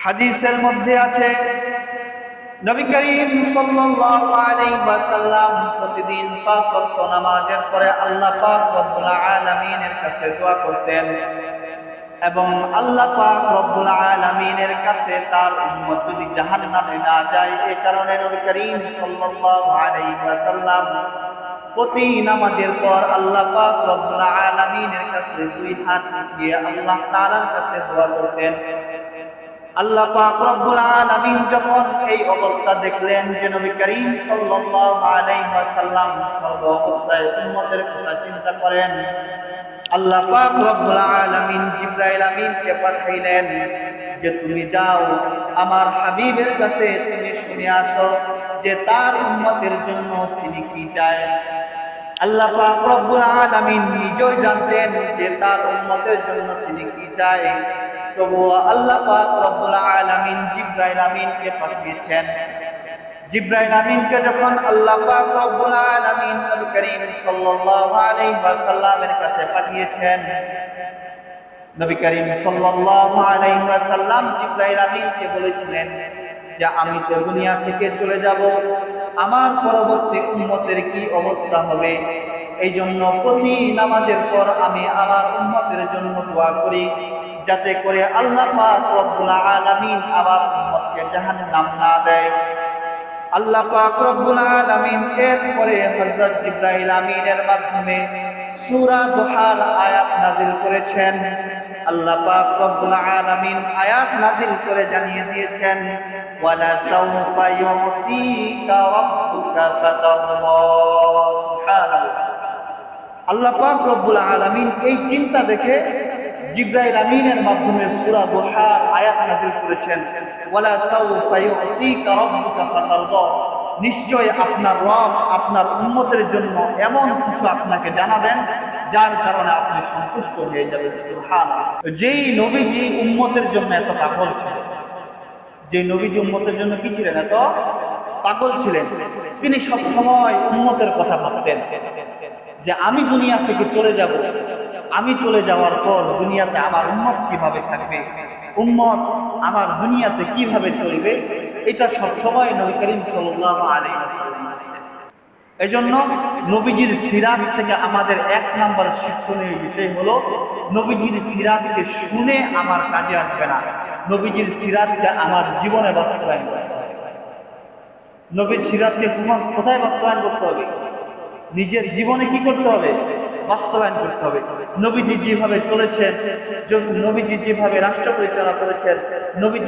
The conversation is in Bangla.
হাদিসের মধ্যে আছে নবী করিম সাল্লাল্লাহু আলাইহি ওয়াসাল্লাম প্রতিদিন ৫ ওয়াক্ত নামাজের পরে আল্লাহ পাক রব্বুল আলামিনের কাছে দোয়া করতেন এবং আল্লাহ পাক রব্বুল আলামিনের কাছে তার উম্মত যদি জাহান্নামে না যায় এই কারণে নবী করিম সাল্লাল্লাহু আলাইহি ওয়াসাল্লাম প্রতি নামাজের পর আল্লাহ পাক রব্বুল আলামিনের কাছে দুই হাত উঠিয়ে আল্লাহ তাআলার কাছে দোয়া করতেন। আল্লাহ পাক রব্বুল আলামিন যখন এই অবস্থা দেখলেন যে নবী করিম সাল্লাল্লাহু আলাইহি ওয়াসাল্লাম সর্ব অবস্থায় উম্মতের কথা চিন্তা করেন, আল্লাহ পাক রব্বুল আলামিন জিবরাইল আমিনকে পাঠাইলেন যে তুমি যাও আমার হাবিবের কাছে তুমি শুনে আসো যে তার উম্মতের জন্য তিনি কি চায়। আল্লাহ পাক রব্বুল আলামিন নিজেই জানতেন যে তার উম্মতের জন্য তিনি কি চায়, তবুও আল্লাহ পাক রব্বুল আলামিন জিবরাইল আমিনকে পাঠিয়েছেন। জিবরাইল আমিনকে যখন আল্লাহ পাক রব্বুল আলামিন নবী করিম সাল্লাল্লাহু আলাইহি ওয়াসাল্লামের কাছে পাঠিয়েছেন, নবী করিম সাল্লাল্লাহু আলাইহি ওয়াসাল্লাম জিবরাইল আমিনকে বলেছিলেন যে আমি তো দুনিয়া থেকে চলে যাব, আমার পরবর্তী উম্মতের কি অবস্থা হবে, এই জন্য প্রতি নামাজের পর আমি আমার উম্মতের জন্য দোয়া করি যাতে করে আল্লাহ পাক রব্বুল আলামিন আমার উম্মতকে জাহান্নাম না দেয়। আল্লাহ পাক রব্বুল আলামিন এরপরে হযরত জিবরাইল আমিনের মাধ্যমে সূরা দুহার আয়াত নাযিল করেছেন। আল্লাহ পাক রব্বুল আলামিন আয়াত নাযিল করে জানিয়ে দিয়েছেন ওয়ালা সাওফা ইউতিকা রাব্বুকা ফাতারদা। সুবহানাল্লাহ। আল্লাহ পাক রব্বুল আলামিন এই চিন্তা দেখে জিবরাইল আমিনের মাধ্যমে সূরা দুহার আয়াত নাযিল করেছেন ওয়ালা সাওফা ইউতিকা রাব্বুকা ফাতারদা। নিশ্চয় আপনার রব আপনার উম্মতের জন্য এমন কিছু আপনাকে জানাবেন যার কারণে আপনি সন্তুষ্ট হয়ে যাবেন। সুবহানাল্লাহ। যেই নবীজি উম্মতের জন্য এত পাগল ছিলেন, যে নবীজি উম্মতের জন্য কি ছিলেন, এত পাগল ছিলেন, তিনি সব সময় উম্মতের কথা ভাবতেন যে আমি দুনিয়া থেকে চলে যাব, আমি চলে যাওয়ার পর দুনিয়াতে আমার উম্মত কিভাবে থাকবে, উম্মত আমার দুনিয়াতে কিভাবে চলবে, এটা সব সময় নবী করিম সাল্লাল্লাহু আলাইহি ওয়াসাল্লাম। এজন্য নবীজির সিরাত থেকে আমাদের ১ নম্বর শিক্ষণীয় বিষয় হলো নবীজির সিরাতকে শুনে আমার কাজে আসবে না, নবীজির সিরাতকে আমার জীবনে বাস্তবায়ন করতে হবে। নবীর সিরাতকে কোথায় বাস্তবায়ন করতে হবে? নিজের জীবনে কি করতে হবে? বাস্তবায়ন করতে হবে। নবীজি যেভাবে চলেছেন, নবীজি যেভাবে রাষ্ট্র পরিচালনা করেছেন, নবীজি